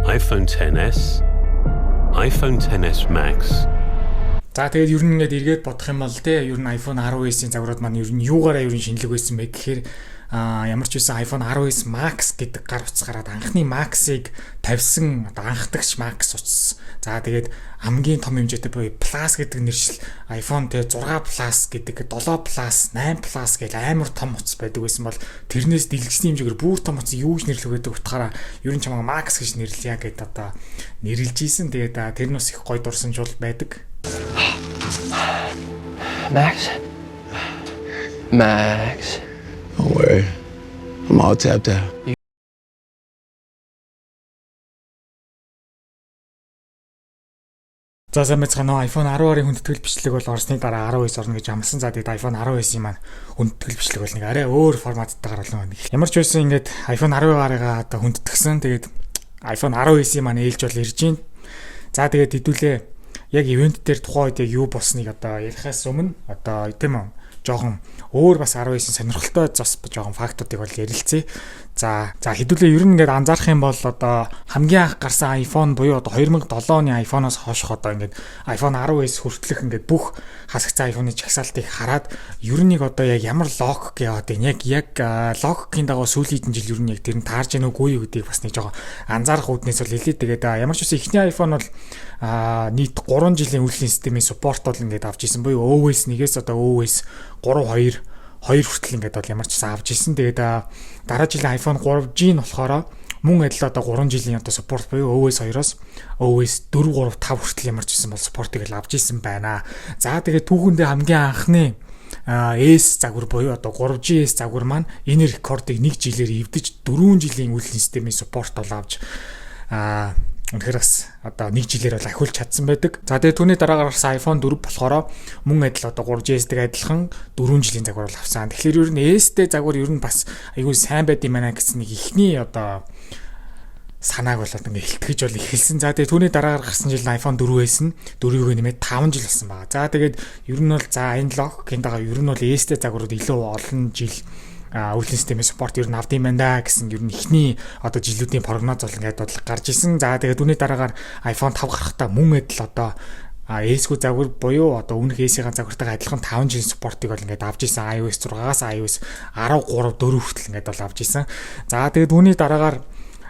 iPhone XS, iPhone XS Max. За тэгээд ер нь ингээд эргээд бодох юм бол те ер нь iPhone 10s-ийн загварууд маань ер нь юугаараа ер нь шинэлэг байсан бэ гэхээр ямар ч байсан iPhone 10s Max гэдэг гар утас гараад анхны Max-ыг тавьсан одоо анхдагч Max утас. За тэгээд хамгийн том хэмжээтэй буюу Plus гэдэг нэршил iPhone те 6 Plus гэдэг 7 Plus 8 Plus гэл амар том утас байдаг байсан бол тэрнээс дэлгэсний хэмжээгээр бүр том утас юу гэж нэрлэх гэдэг утгаараа ер нь чамаа Max гэж нэрлэе гэд одоо нэрлэж ийсэн. Тэгээд тэр нь бас их гоё дурсамжуул байдаг. Max. Don't worry. I'm all tapped out. За сайн мэцгаано iPhone 10-ын хүндэтгэл бичлэг бол орсны дараа 19 орно гэж амласан. За тэгээд iPhone 19-ийн маань хүндэтгэл бичлэг бол нэг арай өөр форматтай гаргалсан байна. Ямар ч байсан ингээд iPhone 10-аараа одоо хүндэтгсэн. Тэгээд iPhone 19-ийн маань ээлж бол ирж байна. За тэгээд хэдүүлээ яг ивент дээр тухайн үед яг юу болсныг одоо ярихаас өмнө одоо тийм үү жоохон өөр бас 19-ийн сонирхолтой зас жоохон фактуудыг бол ярилцъя. За хэдүүлээ ер нь ингээд анзаарах юм бол одоо хамгийн анх гарсан iPhone буюу одоо 2007 оны iPhone-оос хойшх одоо ингээд iPhone 10s хүртэлх ингээд бүх хасагцсан iPhone-ы чагсаалтыг хараад ер нь одоо яг ямар логик яваад байна. Яг логикийн дагуу сүүлийн хэдэн жил ер нь яг тэр нь таарж яах үгүй юу гэдгийг бас нэг жоохон анзаарах үүднээс бол хэлээ. Тэгээд ямар ч үсэн ихний iPhone бол нийт 3 жилийн үйлчлэлийн системийн support бол ингээд авч ирсэн буюу OS 1-ээс одоо OS 3.2 хүртэл ингээд бол ямар ч гэсэн авч ирсэн. Тэгээд дараа жилийн iPhone 3G нь болохоор мөн адил одоо 3 жилийн одоо support буюу OS 2-оос OS 4, 3, 5 хүртэл ямар ч гэсэн бол support-ыг л авч ирсэн байна. За тэгээд түүхэндээ хамгийн анхны S загвар буюу одоо 3GS загвар маань энэ рекордыг 1 жилээр эвдэж 4 жилийн үйлчлэлийн системийн support бол авч үнэхээр бас одоо 1 жилээр бол ахиулж чадсан байдаг. За тэгээд түүний дараа гарсан iPhone 4 болохоор мөн адил одоо 3GS-тэй адилхан 4 жилийн загвар бол авсан. Тэгэхээр ер нь S-тэй загвар ер нь бас айгүй сайн байд юм байна гэсэн нэг ихний одоо санааг болоод ингээ хэлтгэж бол эхэлсэн. За тэгээд түүний дараа гарсан жил iPhone 4S нь 4-ийг нэмээд 5 жил болсон байна. За тэгээд ер нь бол за энэ логикийн дагуу ер нь бол S-тэй загварууд илүү олон жил үйлчлэлийн системийн support ер нь авд юм байна гэсэн ер нь ихний одоо жилүүдийн прогноз бол ингээд бодлого гарч исэн. За тэгээд түүний дараагаар iPhone 5 гарахтаа мөн адил одоо S-гүй загвар буюу одоо өмнөх S-ийн загвартайгаа адилхан 5 жилийн support-ыг бол ингээд авч исэн. iOS 6-аас iOS 13, 4 хүртэл ингээд бол авч исэн. За тэгээд түүний дараагаар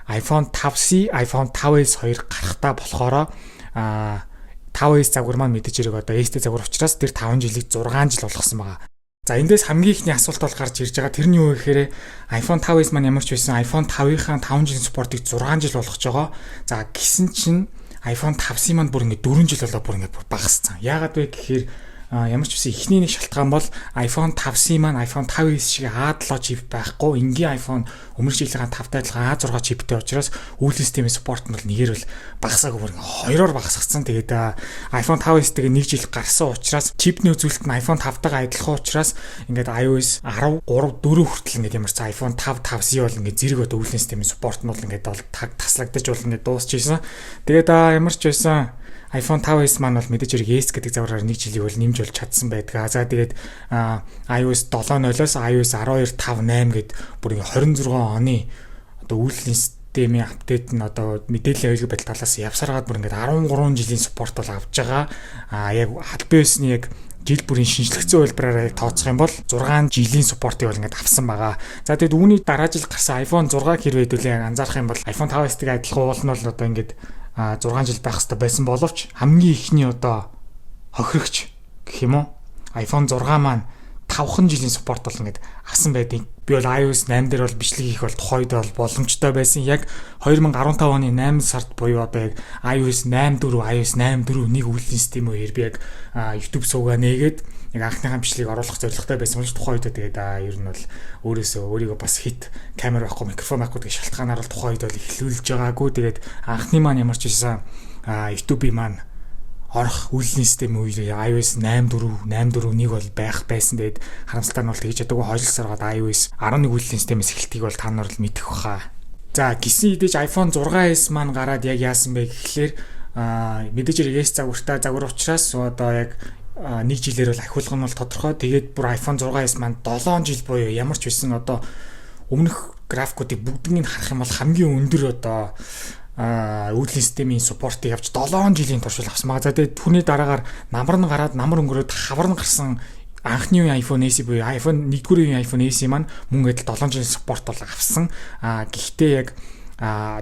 iPhone 5C, iPhone 5S 2 гарахтаа болохоор 5S загвар маань мэдээж хэрэг одоо S-тэй загвар учраас тэр 5 жилийг 6 жил болгосон байгаа. За эндээс хамгийн ихний асуулт бол гарч ирж байгаа. Тэр нь юу гэхээр iPhone 5s маань ямар ч байсан iPhone 5-ийн 5 жилийн support-ыг 6 жил болгож байгаа. За гисэн чинь iPhone 5c маань бүр ингээд 4 жил болоо бүр ингээд багассан. Яагаад вэ гэхээр ямар ч байсан ихний нэг шалтгаан бол iPhone 5c маань iPhone 5s шиг A7 чип байхгүй. Энгийн iPhone өмнөх жилийн 5-тай адилхан A6 чиптэй учраас үйлчлэлийн системийн support нь бол нэгээр бол багасаагүй бүр хоёроор багасгацсан. Тэгээд iPhone 5s-тэйгээ 1 жил гарсан учраас чипний үзүүлэлт нь iPhone 5-тайгаа адилхан учраас ингээд iOS 13, 4 хүртэл ингээд ямар ч iPhone 5, 5c бол ингээд зэрэг одоо үйлчлэлийн системийн support нь бол ингээд бол таслагдаж бол ингээд дуусчихсан. Тэгээд ямар ч байсан iPhone 5s маань бол мэдээж хэрэг S гэдэг загвараар 1 жилийг бол нэмж болж чадсан байдаг. За тэгээд iOS 7.0-оос iOS 12.5.8 гэд бүр 26 оны одоо үйлчлэлийн системийн апдейт нь одоо мэдээллийн аюулгүй байдал талаас явсараад бүр ингээд 13 жилийн support бол авч байгаа. Яг албан ёсны яг жил бүрийн шинжлэхцэн хувилбараар яг тооцох юм бол 6 жилийн support-ыг бол ингээд авсан байгаа. За тэгээд үүний дараа жил гарсан iPhone 6 хэрвээ хэдүүлээ анзаарах юм бол iPhone 5s-тэй адилхан уул нь бол одоо ингээд 6 жил байх хэрэгтэй байсан боловч хамгийн ихний одоо хохирогч гэх юм уу iPhone 6 маань 5 жилийн support бол ингээд авсан байдаг. Би бол iOS 8 дээр бол бичлэг хийх бол тухайд бол боломжтой байсан. Яг 2015 оны 8 сард буюу одоо яг iOS 8.4, iOS 8.4 нэг үйлчлэлийн систем үеэр би яг YouTube суугаа нээгээд яг анхныхаа бичлэгийг оруулах зорилготой байсан болж тухайн үед тэгээд ер нь бол өөрийгөө бас хит камер байхгүй, микрофон байхгүй гэх шалтгаанаар бол тухайн үед бол эхлүүлж байгаагүй. Тэгээд анхны маань ямар ч байсан YouTube-ийн маань орох үйлчлэлийн систем үеэр iOS 8.4, 8.4.1 бол байх байсан. Тэгээд харамсалтай нь бол тэгж ядаагүй хойшлсаар гад iOS 11 үйлчлэлийн системээс эхэлтгийг бол та нар л мэдэх баха. За гисэн идэж iPhone 6s маань гараад яг яасан бэ гэхлээр мэдээж хэрэг S загвар учраас одоо яг 1 жилээр бол ахиулга нь бол тодорхой. Тэгээд бүр iPhone 6s маань 7 жил буюу ямар ч байсан одоо өмнөх графикуудыг бүгднийг харах юм бол хамгийн өндөр одоо үүдлийн системийн суппортыг авч 7 жилийн туршил авсан байгаа. За тэгээд түүний дараагаар намар нь гараад намар өнгөрөөд хавар нь гарсан анхны үеийн iPhone SE буюу iPhone 1-р үеийн iPhone SE маань мөн гэдэл 7 жилийн суппорт бол авсан. Гэхдээ яг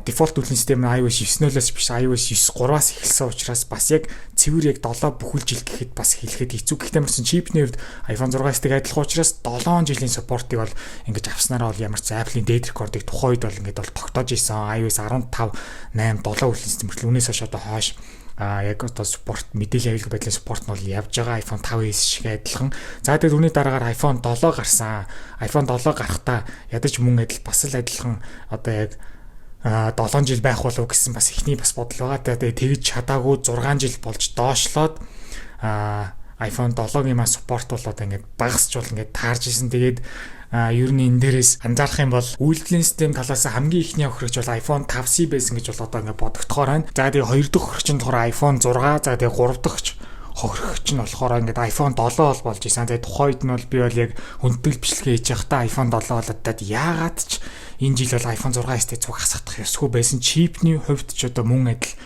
дефолт үүдлийн систем нь iOS 9.0-аас биш iOS 9.3-аас эхэлсэн учраас бас яг цэвэр яг 7 бүхэл жил гэхэд бас хэлэхэд хэцүү. Гэхдээ мөрсөн чипний хувьд iPhone 6-тэй адилхан учраас 7 жилийн суппортыг бол ингэж авснараа бол ямар ч Apple-ийн дээд рекордыг тухайн үед бол ингэж бол тогтоож исэн. iOS 15, 8, 7 үүдлийн систем хүртэл үнээс хойш одоо хойш яг одоо спорт мэдээлэл аюулгүй байдлын спорт нь бол явж байгаа iPhone 5s шиг адилхан. За тэгээд үүний дараагаар iPhone 7 гарсан. iPhone 7 гарахтаа ядаж мөн адил бас л адилхан одоо яг 7 жил байх болов гэсэн бас ихний бас бодол байгаа. Тэгээд тэгж чадаагүй 6 жил болж доошлоод iPhone 7-гийн маань спорт бол одоо ингээд багасч бол ингээд таарж исэн. Тэгээд ер нь энэ дээрээс анзаарах юм бол үйлдвэрлэлийн систем талаас хамгийн ихний хөрөгч бол iPhone 5C байсан гэж бол одоо ингээд бодогдохоор байна. За тэгээд 2 дахь хөрөгч нь болохоор iPhone 6, за тэгээд 3 дахь хөрөгч нь болохоор ингээд iPhone 7 бол болж исэн. Тэгээд тухайн үед нь бол би бол яг хүндэтгэл бичлэгээ хийж байхдаа iPhone 7 болоод яагаад ч энэ жил бол iPhone 6s-тэй цуг хасагдах ёсгүй байсан. Чипний хувьд ч одоо мөн адил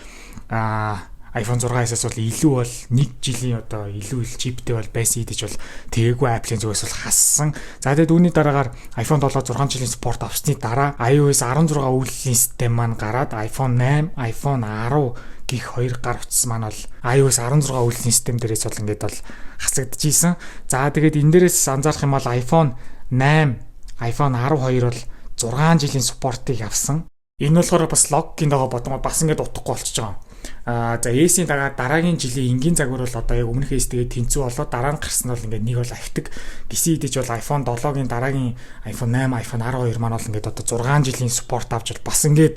iPhone 6s-аас бол илүү бол 1 жилийн одоо илүү их чиптэй бол байсан идэж бол тэгээгүй Apple-ийн зүгээс бол хассан. За тэгээд үүний дараагаар iPhone 7 6 жилийн спорт авсны дараа iOS 16 үйлдвэрлэлийн систем маань гараад iPhone 8, iPhone 10 гих хоёр гар утсан маань бол iOS 16 үйлдвэрлэлийн систем дээрээс бол ингээд бол хасагдчихсэн. За тэгээд энэ дээрээс анзаарах юм бол iPhone 8, iPhone 12 бол 6 жилийн спортыг авсан. Энэ болохоор бас логикийн дагаа бодгоо бас ингээд утгагүй болчихж байгаа. За S-ийн дараагийн жилийн энгийн загвар бол одоо яг өмнөх S-тэйгээ тэнцүү болоод дараа нь гарсан бол ингээд нэг бол ахтаг гисэн идэж бол iPhone 7-гийн дараагийн iPhone 8, iPhone 12 маань бол ингээд одоо 6 жилийн спорт авч бол бас ингээд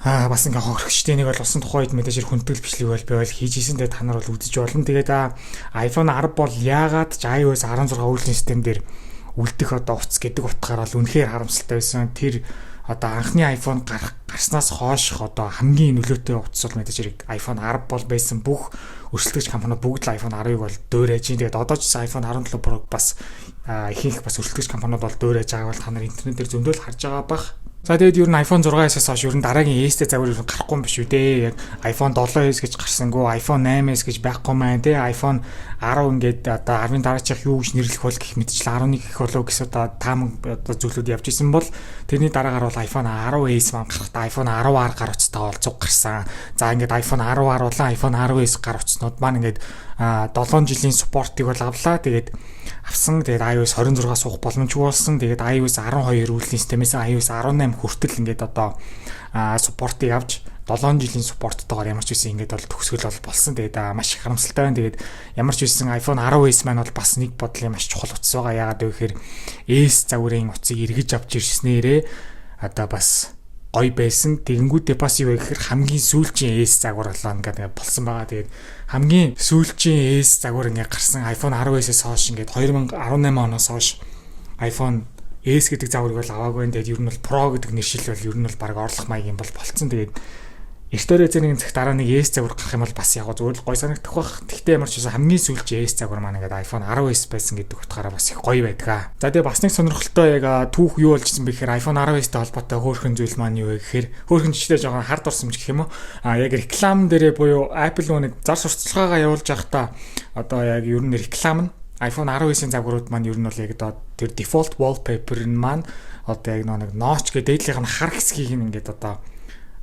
хохирогчтой нэг бол усан тухайн үед мэдээж хүндэтгэл бичлэг бол би бол хийж исэн. Тэгээд та нар бол үзэж болно. Тэгээд iPhone 10 бол яагаад ч iOS 16 үйлдвэрлэлийн систем дээр үлдэх одоо утас гэдэг утгаараа л үнэхээр харамсалтай байсан. Тэр одоо анхны iPhone гарснаас хойш одоо хамгийн нөлөөтэй утас бол мэдээж iPhone 10 бол байсан. Бүх өрсөлдөгч компаниуд бүгд л iPhone 10-ыг бол дөөрэж чинь. Тэгээд одоо ч iPhone 17 Pro бас ихэнх бас өрсөлдөгч компаниуд бол дөөрэж байгааг бол та нар интернет дээр зөндөл харж байгаа бах. За тэгээд ер нь iPhone 6s-аас хойш ер нь дараагийн S-тэй загвар гарахгүй юм биш үү дээ. Яг iPhone 7s гэж гарсангүй, iPhone 8s гэж байхгүй маань тий. iPhone 10 ингээд одоо 10-ын дараачих юу гэж нэрлэх бол гэх мэтчил 11 гэх болов гэсэн одоо таам одоо зүйлүүд явж исэн бол тэрний дараагаар бол iPhone 10s маань гарахтаа iPhone 10R гар утастай олцог гарсан. За ингээд iPhone 10R болон iPhone 10s гар утаснууд маань ингээд 7 жилийн спортыг бол авлаа. Тэгээд авсан. Тэгээд iOS 26 суух боломжгүй болсон. Тэгээд iOS 12 үйлдвэрлэлийн системээс iOS 18 хүртэл ингээд одоо спортыг авч 7 жилийн спорттойгоор ямар ч үсэн ингээд бол төгсгөл бол болсон. Тэгээд маш их харамсалтай байна. Тэгээд ямар ч үсэн iPhone 10s маань бол бас нэг бодлын маш чухал утас байгаа. Яагаад гэвэл S загварын утсыг эргэж авч ирснээрээ одоо бас гоё байсан. Тэгэнгүүтээ бас юу гэхээр хамгийн сүүлчийн S загвар болоо ингээд болсон байгаа. Тэгээд хамгийн сүүлчийн S загвар ингээд гарсан iPhone 10s-ээс хойш ингээд 2018 оноос хойш iPhone S гэдэг загварыг бол аваагүй. Тэгээд ер нь бол Pro гэдэг нэршил бол ер нь бол баг орлох маягийн бол болцсон. Тэгээд эртөө зэний цаг дараа нэг S загвар гарах юм бол бас яг зүгээр л гоё санагдах бах. Гэхдээ ямар ч байсан хамгийн сүүлчийн S загвар маань ингээд iPhone 10s байсан гэдэг утгаараа бас их гоё байдаг. За тэгээд бас нэг сонирхолтой яг түүх юу болжсэн бэ гэхээр iPhone 10s-тэй холбоотой хөөрхөн зүйл маань юу вэ гэхээр хөөрхөн жишээ жоохон хард орсон юм гэх юм уу. Яг реклам дээрээ буюу Apple нэг зар сурталчилгаагаа явуулж байхдаа одоо яг ер нь реклам нь iPhone 10s-ийн загварууд маань ер нь бол яг тэр default wallpaper нь маань одоо яг нэг notch гэдэг дээдлийнх нь хар хэсгийг ингээд одоо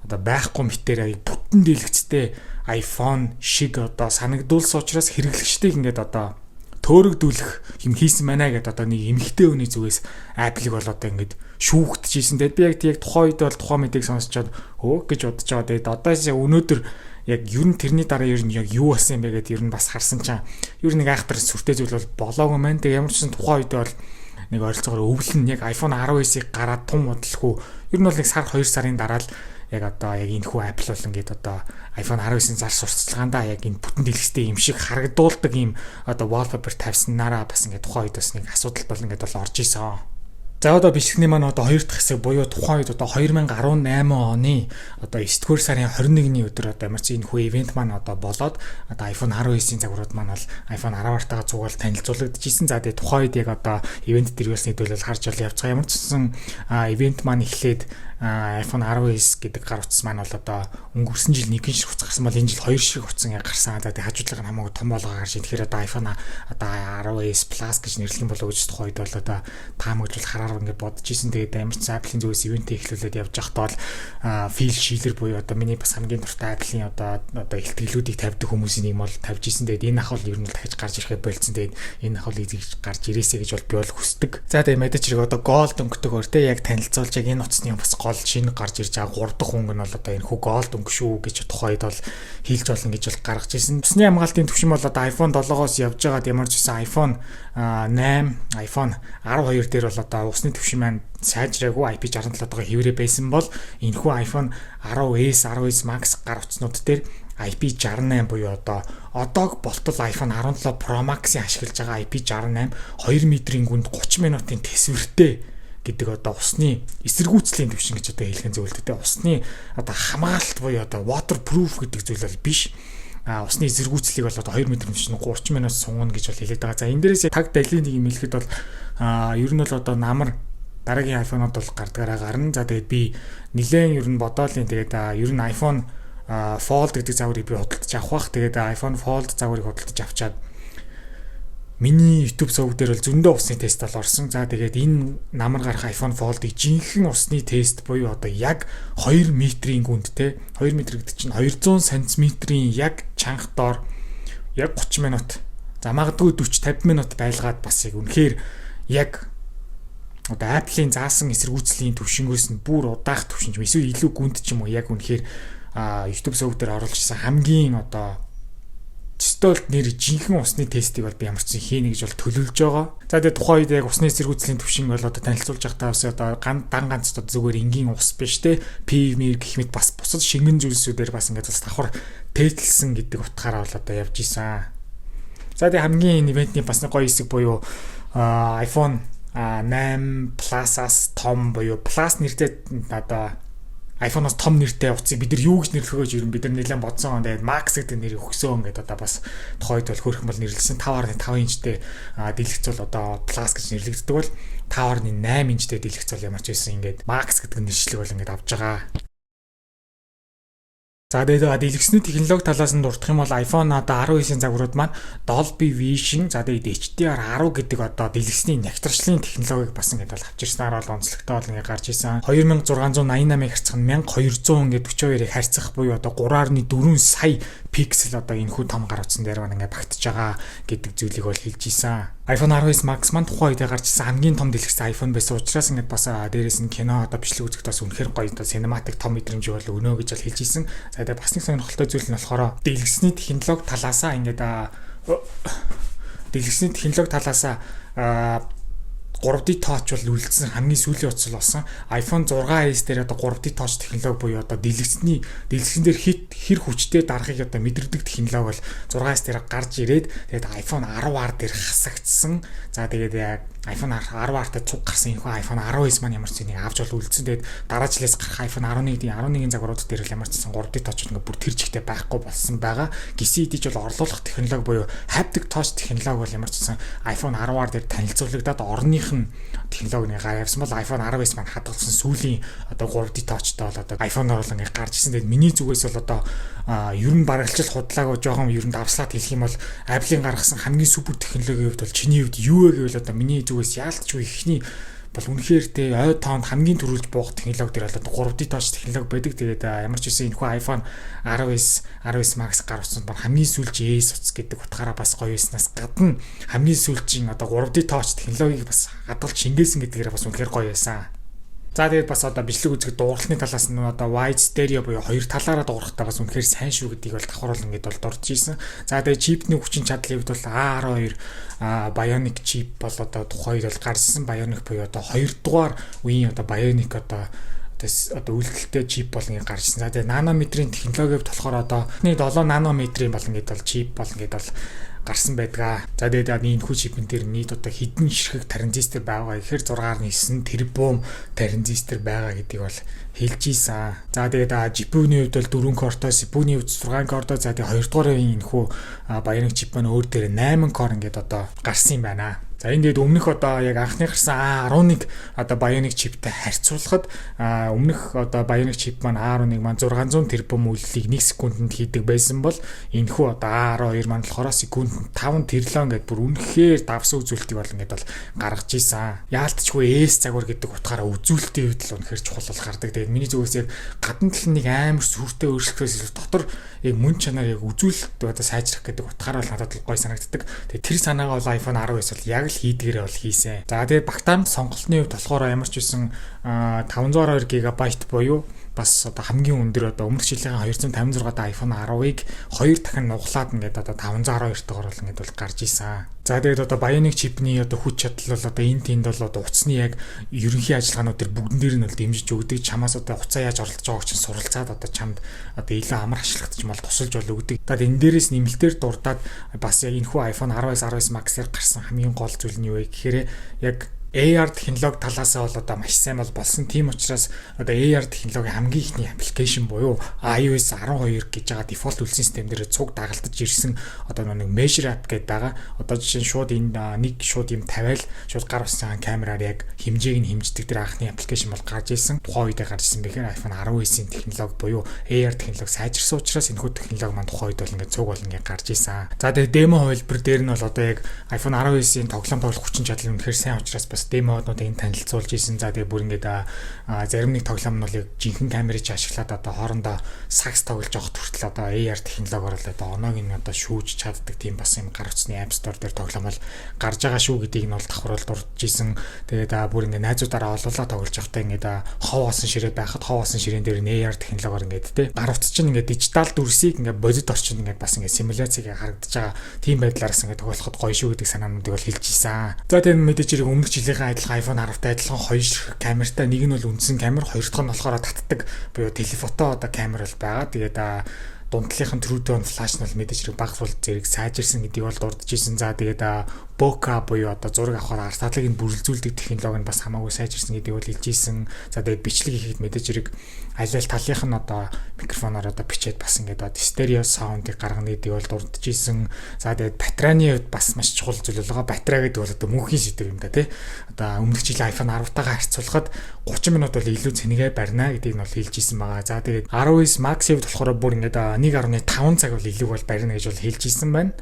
байхгүй мэтээр бүтэн дэлгэцтэй iPhone шиг одоо санагдуулсан учраас хэрэглэгчдийг ингээд одоо төөрөгдүүлэх юм хийсэн байна гэдэг одоо нэг эмхтэй хүний зүгээс Apple-ыг бол одоо ингээд шүүгдчихсэн. Тэгээд би яг тухайн үед бол тухайн мэдээг сонсчоод гэж бодож байгаа. Тэгээд одоос өнөөдөр яг ер нь тэрний дараа ер нь яг юу болсон юм бэ гэдээ ер нь бас харсан чинь ер нь нэг айхтар сүртэй зүйл бол болоогүй маань. Тэгээд ямар ч гэсэн тухайн үед бол нэг ойролцоогоор өвлөн яг iPhone 10s-ийг гараад тун бодлохгүй. Ер нь бол нэг сар 2 сарын дараа л яг одоо яг энэ хүү Apple бол ингээд одоо iPhone 19-ийн зар сурталчилгаанда яг энэ бүтэн дэлгэцтэй юм шиг харагдуулдаг юм одоо wallpaper тавьснараа бас ингээд тухайн үед бас нэг асуудал бол ингээд бол орж исэн. За одоо бичлэгний маань одоо 2 дахь хэсэг буюу тухайн үед одоо 2018 оны одоо 9-р сарын 21-ний өдөр одоо ямар ч энэ хүү ивент маань одоо болоод одоо iPhone 19-ийн загварууд маань бол iPhone 10-артаа зугаал танилцуулагдчихсэн. За тэгээ тухайн үед яг одоо ивент дэргэлсний төлөв харж бол явж байгаа. Ямар ч гэсэн ивент маань эхлээд iPhone 10s гэдэг гар утас маань бол одоо өнгөрсөн жил 1 ширхэг утас гарсан бол энэ жил 2 ширхэг утсан гарсан. За тэгээ хажуудлага нь хамаагүй том болгоо гарч. Тэгэхээр одоо iPhone одоо 10s Plus гэж нэрлэх юм болов уу гэж тухайд бол одоо таамаглал хараар ингээд бодож исэн. Тэгээд ямар ч Apple-ийн зүгээс ивент эхлүүлээд явж байхдаа бол Phil Schiller буюу одоо миний бас хамгийн дуртай Apple-ийн одоо ихтгэлүүдийг тавьдаг хүмүүсийн нэг бол тавьж исэн. Тэгээд энэ ах бол ер нь дахиж гарч ирэхэд болцсон. Тэгээд энэ ах бол изэж гарч ирээсэй гэж бол би бол хүсдэг. За тэгээд мэдээч хэрэг одоо Gold өнгөтэйг өртөө яг танилцуулж яг энэ утасны бас гол шинэ гарч ирж байгаа 3 дахь өнгө нь бол одоо энэ хүү Gold өнгө шүү гэж тухайд бол хийлж болно гэж бол гаргаж ирсэн. Усны хамгаалтын түвшин бол одоо iPhone 7-оос явж байгаад ямар ч байсан iPhone 8, iPhone 12 дээр бол одоо усны түвшин маань сайжраагүй IP67-гийн хэврээ байсан бол энэхүү iPhone 10s, 10s Max гар утаснууд дээр IP68 буюу одоог болтол iPhone 17 Pro Max-ийн ашиглаж байгаа IP68 2 метрийн гүнд 30 минутын тэсвэртэй гэдэг одоо усны эсэргүүцлийн түвшин гэж одоо хэлхэн зөвлөдөө. Усны одоо хамгаалалт буюу одоо waterproof гэдэг зүйл бол биш. Усны эсэргүүцлийг бол одоо 2 метрийн түвшин 30 минут сунгана гэж бол хэлээд байгаа. За энэ дээрээс таг далийн нэг юм хэлэхэд бол ер нь бол одоо намар дараагийн iPhone-од бол гардгаараа гарна. За тэгээд би нэлээд ер нь бодоолын тэгээд ер нь iPhone Fold гэдэг загварыг би худалдаж авах бах. Тэгээд iPhone Fold загварыг худалдаж авчаад миний YouTube сувг дээр бол зөндөө усны тест бол орсон. За тэгээд энэ намар гарах iPhone Fold-ыг жинхэнэ усны тест буюу одоо яг 2 метрийн гүнд те 2 метр гэдэг чинь 200 см-ийн яг чанга доор яг 30 минут. За магадгүй 40-50 минут байлгаад бас яг үнэхээр яг одоо Apple-ийн заасан эсэргүүцлийн түвшингөөс нь бүр удаах түвшинч эсвэл илүү гүнд ч юм уу яг үнэхээр YouTube сувг дээр оруулж ирсэн хамгийн одоо столт нэр жинхэнэ усны тестийг бол би ямар ч хийнэ гэж бол төлөвлөж байгаа. За тэгээд тухайн үед яг усны эсэргүүцлийн түвшин бол одоо танилцуулж явахдаа бас одоо ганц зүгээр энгийн ус биш те PV гэх мэт бас бусад шингэн зүйлсүүдээр бас ингээд бас давхар тестэлсэн гэдэг утгаараа бол одоо явж исэн. За тэгээд хамгийн ивентний бас нэг гоё хэсэг буюу iPhone 8 Plus-аас том буюу Plus нэртэй одоо iPhone-оос том нэртэй утсыг бид нар юу гэж нэрлэх вэ гэж бид нар нэлээд бодсон. Тэгээд Max гэдэг нэрийг өгсөн гэдэг одоо бас тухайд бол хөөрхөн бол нэрлсэн 5.5 инчтэй дэлгэц бол одоо Plus гэж нэрлэгддэг бол 5.8 инчтэй дэлгэц бол ямар ч байсан ингээд Max гэдэг нэршлиг бол ингээд авж байгаа. За тэгээд дэлгэцний технологи талаас нь дурдах юм бол iPhone одоо 19-ийн загварууд маань Dolby Vision, за тэгээд HDR10 гэдэг одоо дэлгэцний нягтрчлалын технологиг бас ингээд бол авч ирснээр бол онцлогтой бол ингээд гарч исэн. 2688 Hz нь 1200 ингээд 42-ыг харьцах буюу одоо 3.4 сая пиксел одоо энэ хүү том гар утсан дээр маань ингээд багтж байгаа гэдэг зүйлийг бол хэлж исэн. iPhone 19 Max маань тухайн үедээ гарч ирсэн хамгийн том дэлгэцтэй iPhone байсан учраас ингээд бас дээрээс нь кино одоо бичлэг үзэхэд бас үнэхээр гоё одоо cinematic том мэдрэмж бол өгнө гэж бол хэлж исэн. За тэгээд бас нэг сонирхолтой зүйл нь болохоор дэлгэцний технологи талаасаа ингээд дэлгэцний технологи талаасаа 3D touch бол үлдсэн хамгийн сүүлийн утас болсон. iPhone 6s дээр одоо 3D touch технологи буюу одоо дэлгэцэн дээр хэр хүчтэй дарахыг одоо мэдэрдэг технологи бол 6s дээр гарч ирээд тэгээд iPhone 10R дээр хасагдсан. За тэгээд яг iPhone 10R-тай цуг гарсан энэ iPhone 10s маань ямар ч нэг авч бол үлдсэн. Тэгээд дараа жилээс гарах iPhone 11-ийн загварууд дээр л ямар ч 3D touch ингээ бүр тэр жигтэй байхгүй болсон байгаа. Гисэн идэж бол орлуулах технологи буюу haptic touch технологи бол ямар ч iPhone 10R дээр танилцуулагдаад орных технологийн гараа явсан бол iPhone 10s маань хадгалсан сүүлийн одоо 3D touchтай бол одоо iPhone-оор бол ингээ гарч ирсэн. Тэгээд миний зүгээс бол одоо ер нь баргалчил худлаагаа жоохон ер нь давслаад хэлэх юм бол Apple-ийн гаргасан хамгийн супер технологийн хувьд бол чиний хувьд юу вэ гэвэл одоо миний зүгээс яалтчгүй ихний бол үнэхээр тэ ой тоонд хамгийн түрүүлж буух технологи дээр бол 3D touch технологи байдаг. Тэгээд ямар ч үсэн энэхүү iPhone 10s Max гар утсанд бол хамгийн сүүлчийн S утас гэдэг утгаараа бас гоё байснаас гадна хамгийн сүүлчийн одоо 3D touch технологиг бас хадгалж шингээсэн гэдгээр бас үнэхээр гоё байсан. За тэгээд бас одоо бичлэг үзэхэд дууралтны талаас нь одоо wide stereo буюу хоёр талаараа дуурахтаа бас үнэхээр сайн шүү гэдгийг бол давхар ингээд бол дурж ийсэн. За тэгээд чипний хүчин чадлын хувьд бол A12 Bionic chip бол одоо тухайд бол гарсан Bionic буюу одоо 2 дугаар үеийн одоо Bionic одоо үйлдэлтэй чип бол ингээд гарч ирсэн. За тэгээд нанометрийн технологи болохоор одоо 7 нанометрийн бол ингээд бол чип бол ингээд бол гарсан байдгаа. За тэгээд энэ хүү чипэн дээр нийт одоо хэдэн ширхэг транзистор байгаа гэхээр 6.9 тэрбум транзистор байгаа гэдгийг бол хэлж ийсэн. За тэгээд GPU-ний хувьд бол 4 core-той, CPU-ний хувьд 6 core-той. За тэгээд 2 дугаар энэ хүү Bionic chip маань өөр дээр 8 core ингээд одоо гарсан юм байна. За энэ дэд өмнөх одоо яг анхны гарсан A11 одоо Bionic chipтэй харьцуулахад өмнөх одоо Bionic chip маань A11 маань 600 тэрбум үйлдэлийг 1 секундэд хийдэг байсан бол энэхүү одоо A12 маань болохоор секундэд 5 тэрлон гэдэг бүр үнэхээр давсан үзүүлэлтийг бол ингээд бол гаргаж ийсэн. Яалтчгүй S загвар гэдэг утгаараа үзүүлэлтийн үед л үнэхээр чухал бол гардаг. Тэгээд миний зүгээс яг гадна талын нэг амар сүртэй өөрчлөлтөөс дотор яг мөн чанар яг үзүүлэлт одоо сайжрах гэдэг утгаараа л надад гой санагддаг. Тэгээд тэр санаагаа бол iPhone 19 бол яг л хийдгээрээ бол хийсэн. За тэгээд багтаамд сонголтны хувьд болохоор ямар ч байсан 512 GB буюу бас одоо хамгийн өндөр одоо өмнөх жилийн 256 да iPhone 10-ыг 2 дахин нуглаад ингээд одоо 512 төгөөр бол ингээд бол гарч ийсэн. За тэгээд одоо Bionic chip-ний одоо хүч чадал бол одоо энэ тэнд бол одоо утасны яг ерөнхий ажиллагаанууд төр бүгдэн дээр нь бол дэмжиж өгдөг. Чамаас одоо хуцаа яаж оролдож байгааг чинь суралцаад одоо чамд одоо илүү амар ашиглагдчих мал тусалж бол өгдөг. Тэгээд энэ дээрээс нэмэлтээр дурдаад бас яг энэхүү iPhone 19 19 Max-ээр гарсан хамгийн гол зүйл нь юу вэ гэхээр яг AR технологи талаасаа бол одоо маш сайн болсон. Тийм учраас одоо AR технологи хамгийн ихний аппликейшн буюу iOS 12 гэж байгаа дефолт үлдсэн систем дээр цуг дагалдаж ирсэн одоо нэг measure app гэдэг байгаа. Одоо жишээ нь шууд энэ нэг шууд юм тавиал шууд гар усан камераар яг хэмжээг нь хэмждэг тэр анхны аппликейшн бол гарч ирсэн. Тухайн үедээ гарч ирсэн бэхээр iPhone 19-ийн технологи буюу AR технологи сайжирсан учраас энэхүү технологи маань тухайн үед бол ингээд цуг бол ингээд гарч ирсэн. За тэгээд демо хувилбар дээр нь бол одоо яг iPhone 19-ийн тоглоом тоглох хүчин чадал үнэхээр сайн учраас демоднууд энэ танилцуулж ийсэн. За тэгээ бүр ингээд зарим нэг тоглоом нь бол яг жинхэнэ камерыг ашиглаад одоо хоорондоо сакс тоглож явахд хүртэл одоо AR технологиор л одоо оноог нь одоо шүүж чаддаг тийм бас юм гар утасны App Store дээр тоглоом бол гарч байгаа шүү гэдгийг нь бол давхруулж дурдж ийсэн. Тэгээд бүр ингээд найзуудаараа олуулаа тоглож явахдаа ингээд хов осон ширээ байхад хов осон ширээн дээр нь AR технологиор ингээд те гар утас чинь ингээд дижитал дүрсийг ингээд бодит орчинд ингээд бас ингээд симуляцийг харагдаж байгаа тийм байдлаараас ингээд тоглоход гоё шүү гэдэг санаануудыг бол хэлж ийсэн. За тэгээд мэдээж хэрэг өмнөх жилийнхээ адилхан iPhone 10-тай адилхан хоёр камертай, нэг нь бол үндсэн камер, хоёр дахь нь болохоор татдаг буюу телефото одоо камер бол байгаа. Тэгээд дундлынхын True Tone flash нь бол мэдээж хэрэг баг бол зэрэг сайжирсан гэдгийг бол дурдж ийсэн. За тэгээд Bokeh буюу одоо зураг авахаар арт таалыг нь бүрэлзүүлдэг технологи нь бас хамаагүй сайжирсан гэдгийг бол хэлж ийсэн. За тэгээд бичлэг хийхэд мэдээж хэрэг аль аль талынх нь одоо микрофоноор одоо бичээд бас ингээд стерео саундыг гаргана гэдгийг бол дурдж ийсэн. За тэгээд батарейны хувьд бас маш чухал зүйл байгаа. Батарей гэдэг бол одоо мөнхийн сэдв юм да тий. Одоо өмнөх жилийн iPhone 10-тайгаа харьцуулахад 30 минут бол илүү цэнэгээ барина гэдгийг нь бол хэлж ийсэн байгаа. За тэгээд 19 Max-ийг болохоор бүр ингээд 1.5 цаг бол илүү бол барина гэж бол хэлж ийсэн байна.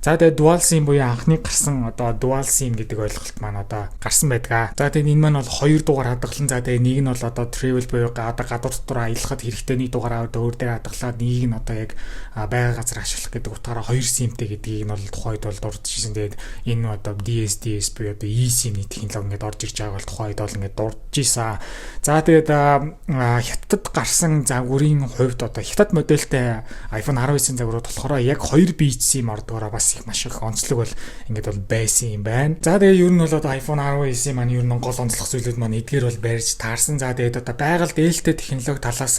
За тэгээд dual sim буюу анхны гарсан одоо dual sim гэдэг ойлголт маань одоо гарсан байдаг. За тэгээд энэ маань бол 2 дугаар хадгалан. За тэгээд нэг нь бол одоо travel буюу одоо гадуур дотор аялахад хэрэгтэй нэг дугаараа өөр дээр хадгалаад нэг нь одоо яг байгаль газар ашиглах гэдэг утгаараа 2 sim-тэй гэдгийг нь бол тухайд бол дурдчихсэн. Тэгээд энэ одоо DSDS буюу одоо eSIM-ийн технологи ингээд орж ирж байгаа бол тухайд бол ингээд дурдчихсан. За тэгээд хятадд гарсан загварын хувьд одоо хятад модельтэй iPhone 19-ийн загварууд болохоор яг 2 bit SIM ордогоороо бас маш их онцлог бол ингээд бол байсан юм байна. За тэгээ ер нь бол одоо iPhone 19 маань ер нь гол онцлог зүйлүүд маань эдгээр бол барьж таарсан. За тэгээд одоо байгаль дээлтэй технологи талаас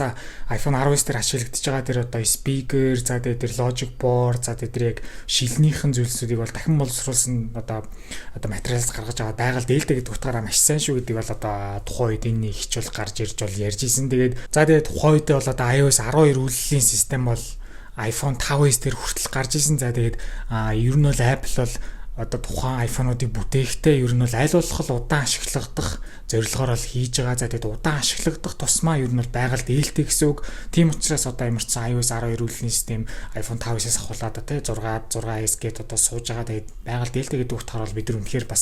iPhone 19 дээр ашиглагдж байгаа тэр одоо speaker, за тэгээд тэр logic board, за тэгээд тэр яг шилнийхэн зүйлсүүдийг бол дахин боловсруулсан одоо материалаас гаргаж байгаа байгаль дээлтэй гэдэг утгаараа маш сайн шүү гэдэг бол одоо тухайн үед энэ хичээл гарч ирж бол ярьж исэн. Тэгээд за тэгээд тухайн үед бол одоо iOS 12 үйлдлийн систем бол iPhone 5s дээр хүртэл гарч ирсэн. За тэгээд ер нь бол Apple бол одоо тухайн iPhone-уудыг бүтээхдээ ер нь бол аль болох удаан ашиглагдах зорилгоор л хийж байгаа. За тэгээд удаан ашиглагдах тусмаа ер нь бол байгаль дээлтэй гэсэн үг. Тийм учраас одоо ямар ч iOS 12 үйлдлийн систем iPhone 5s-аас ахуулаад тий 6s гээд одоо сууж байгаа. Тэгээд байгаль дээлтэй гэдэг утгаараа бол бид нар үнэхээр бас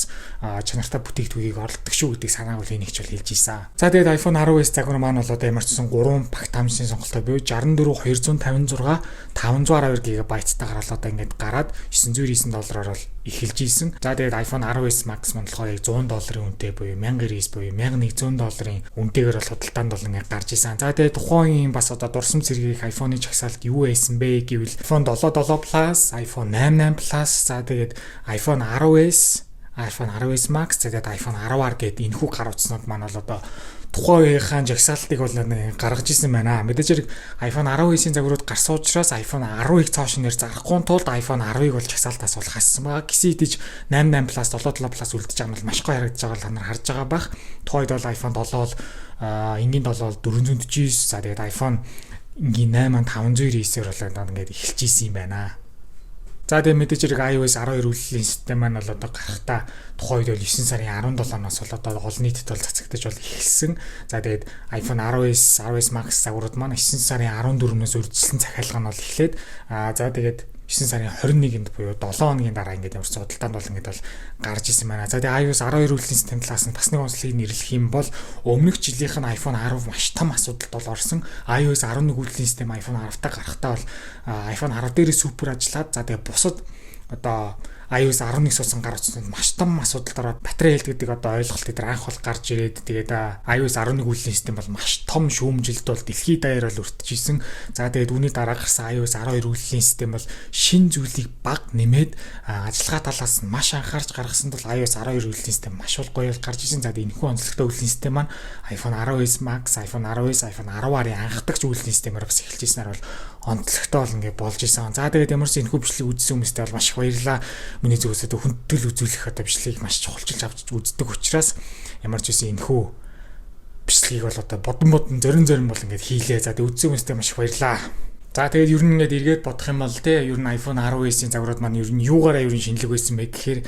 чанартай бүтээгдэхүүнийг орлдог шүү гэдэг санааг бол энийг ч бол хэлж ийсэн. За тэгээд iPhone 10s загвар маань бол одоо ямар ч сан 3 багтаамжийн сонголттой буюу 64 256 512 GB таагаар л одоо ингээд гараад $909 бол эхэлж ийсэн. За тэгээд iPhone 10s Max маань болохоор яг $100 үнэтэй буюу $1090 буюу $1100 үнэтэйгээр бол худалдаанд бол ингээд гарч ийсэн. За тэгээд тухайн бас одоо дурсам цэргийг iPhone-ы жагсаалт юу байсан бэ гэвэл iPhone 77 Plus, iPhone 88 Plus, за тэгээд iPhone 10s, iPhone 10s Max, тэгээд iPhone 10R гэдэг энэхүү гар утаснууд маань бол одоо тухайн үеийн жагсаалтыг бол гаргаж ирсэн байна. Мэдээж хэрэг iPhone 19-ийн загварууд гарсан учраас iPhone 10-ыг цааш нэр зарахгүй тулд iPhone 10-ыг бол жагсаалтаас бол хассан байгаа. Гэсэн хэдиж 88 Plus, 77 Plus үлдэж байгаа нь бол маш гоё харагдаж байгаа л та нар харж байгаа бах. Тухайд бол iPhone 7 бол энгийн 7 бол 449, за тэгээд iPhone энгийн 8 599-ээр бол ингээд эхэлж ирсэн юм байна. За тэгээ мэдээж хэрэг iOS 12 үйлдвэрлэлийн систем маань бол одоо гарахтаа тухайн үед бол 9 сарын 17-наас бол одоо гол нийтэд бол цацагдаж бол эхэлсэн. За тэгээд iPhone 10s, 10s Max загварууд маань 9 сарын 14-өөс үргэлжлэн захиалга нь бол эхлээд за тэгээд 9 сарын 21-нд буюу 7 хоногийн дараа ингээд ямар ч судалтаанд бол ингээд бол гарч исэн байна. За тэгээ iOS 12 үйлдвэрлэлийн систем талаас нь бас нэг онцлогийг нэрлэх юм бол өмнөх жилийнх нь iPhone 10 маш том асуудалд бол орсон. iOS 11 үйлдвэрлэлийн систем iPhone 10-таа гарахтаа бол iPhone 10 дээрээ супер ажиллаад за тэгээ бусад одоо iOS 11 суусан гар утсанд маш том асуудал ороод батарей хэлт гэдэг одоо ойлголт дээр анх бол гарч ирээд тэгээд iOS 11 үйлдвэрлэлийн систем бол маш том шүүмжилт бол дэлхийд даяар бол өртөжсэн. За тэгээд үүний дараа гарсан iOS 12 үйлдвэрлэлийн систем бол шин зүйлийг баг нэмээд ажиллагаа талаас нь маш анхаарч гаргасан тул iOS 12 үйлдвэрлэлийн систем маш гоё гарч ирсэн. За тэгээд энэхүү онцлогтой үйлдвэрлэлийн систем маань iPhone 10s Max, iPhone 10s, iPhone 10R-ийн анхдагч үйлдвэрлэлийн системээр бас эхэлж ирсэнээр бол онцлогтой бол ингээд болж исэн. За тэгээд ямар ч энэхүү бичлэг үзсэн хүмүүстээ бол маш их баярлалаа. Миний зүгээс одоо хүндэтгэл үзүүлэх одоо бичлэгийг маш чухалчилж авч үздэг учраас ямар ч үсэн энэхүү бичлэгийг бол одоо бодон зорин бол ингээд хийлээ. За тэгээд үзсэн хүмүүстээ маш их баярлалаа. За тэгээд ер нь ингээд эргээд бодох юм бол ер нь iPhone 10s-ийн загварууд маань ер нь юугаараа ер нь шинэлэг байсан бэ гэхээр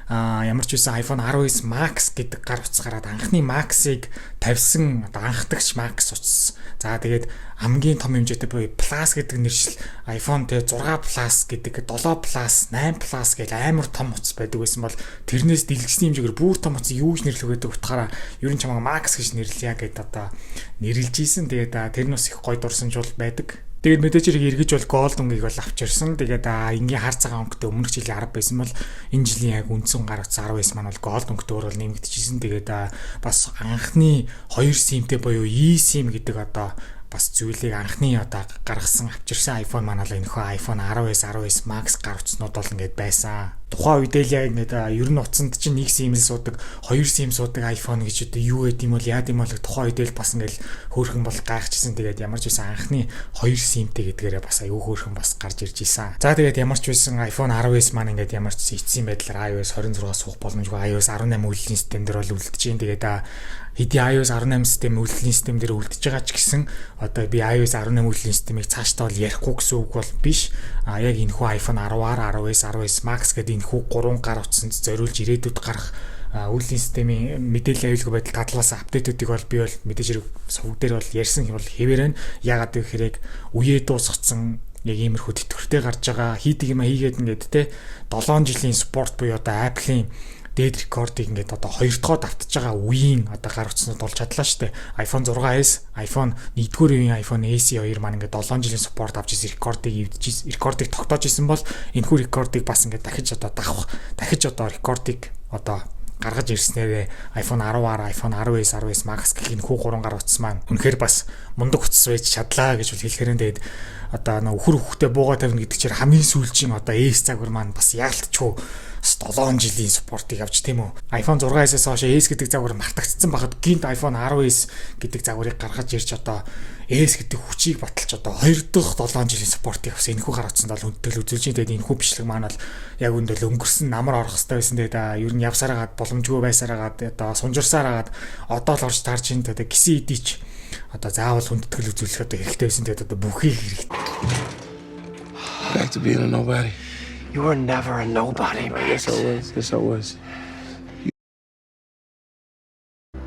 ямар ч үсэн iPhone 10s Max гэдэг гар утас гараад анхны Max-ыг тавьсан одоо анхдагч Max утас. За тэгээд хамгийн том хэмжээтэй буюу Plus гэдэг нэршил iPhone тэ 6 Plus гэдэг 7 Plus 8 Plus гэх амар том утас байдаг байсан бол тэрнээс дэлгэсний хэмжээгээр бүр том утас юу гэж нэрлэх гэдэг утгаараа ер нь чамаа Max гэж нэрлэе гэдээ одоо нэрлж ийсэн. Тэгээд тэр нь бас их гоё дурсамжуул байдаг. Тэгээд мэдээж хэрэг эргэж бол Golden-ыг бол авч ирсэн. Тэгээд энгийн хар цагаан өнгөтэй өмнөх жилийн 10 байсан бол энэ жилийн яг үндсэн гар утас 10 байсан маань бол Golden өнгөтэй бол нэмэгдэжсэн. Тэгээд бас анхны 2 SIM-тэй буюу eSIM гэдэг одоо бас зүйлийг анхны одоо гаргасан авчирсан iPhone маань л энэхүү iPhone 10s, 10s Max гар утаснууд бол ингээд байсан. Тухайн үед л яг ингээд ер нь утсанд чинь 1 SIM суудаг, 2 SIM суудаг iPhone гэж одоо юу гэдэг юм бол яад юм бол тухайн үед л бас ингээд хөөрхөн бол гайхчихсан. Тэгээд ямар ч байсан анхны 2 SIM-тэй гэдгээрээ бас аюу хөөрхөн бас гарч ирж исэн. За тэгээд ямар ч байсан iPhone 10s маань ингээд ямар ч эцсийн байдлаар iOS 26 суух боломжгүй iOS 18 үйлдвэрлэлийн систем дээр бол үлдэж байна. Тэгээд хэдий iOS 18 систем үйлдвэрлэлийн систем дээр үлдэж байгаа ч гэсэн одоо би iOS 18 үйлдвэрлэлийн системийг цаашдаа бол ярихгүй гэсэн үг бол биш. Яг энэхүү iPhone 10R, 10s, 10s Max гэдэг энэхүү 3 гар утсанд зориулж ирээдүйд гарах үйлдвэрлэлийн системийн мэдээллийн аюулгүй байдал татлаас апдейтуудыг бол би бол мэдээж хэрэг сувг дээр бол ярьсан бол хэвээр байна. Ягаад гэвэл үеэ дуусгацсан яг иймэрхүү тэтгэвртэй гарч байгаа хийдэг юм хийгээд ингээд те 7 жилийн спорт буюу одоо Apple-ийн дээд рекордыг ингээд одоо 2 дахь давтаж байгаа үеийн одоо гар утаснууд болж чадлаа шүү дээ. iPhone 6s, iPhone 1-р үеийн iPhone SE 2 маань ингээд 7 жилийн спорт авч ирсэн рекордыг тогтоож исэн бол энэхүү рекордыг бас ингээд дахиж одоо рекордыг одоо гаргаж ирснээр iPhone 10R, iPhone 10s, 10s Max гэх энэ 3 гар утас маань үнэхээр бас мундаг утас байж чадлаа гэж хэлэхээр тэгээд одоо өхөр хөхтэй бууга тавина гэдэг чинь хамгийн сүүлчийн одоо S загвар маань бас яалтчгүй 7 жилийн спортыг авч тийм үү. iPhone 6s-ээс хойш S гэдэг загвар мартагдсан байхад гинт iPhone 10s гэдэг загварыг гаргаж ирж одоо S гэдэг хүчийг баталж одоо 2 дахь 7 жилийн спортыг авсан. Энэхүү гар утсанд бол хүндэтгэл үзүүлж байгаа. Тэгээд энэхүү бичлэг маань бол яг үндэл өнгөрсөн намар орох хэрэгтэй байсан. Тэгээд ер нь явсараагаад боломжгүй байсараагаад одоо сунжирсараагаад одоо л орж таарч ин тэгээд гисэн идэж одоо заавал хүндэтгэл үзүүлэх одоо хэрэгтэй байсан. Тэгээд одоо бүхийг хэрэгтэй. Back to being a nobody. You were never a nobody, Max. Yes, I was.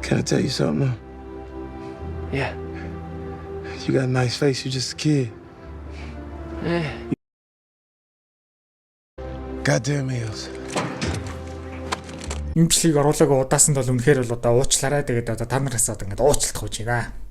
Can I tell you something? Yeah. You got a nice face. You're just a kid. Goddamn Hills. Имчлийг оруулаагүй удаасанд бол үнэхээр бол одоо уучлаарай. Тэгээд одоо та нараас одоо ингээд уучлалт хууж байна.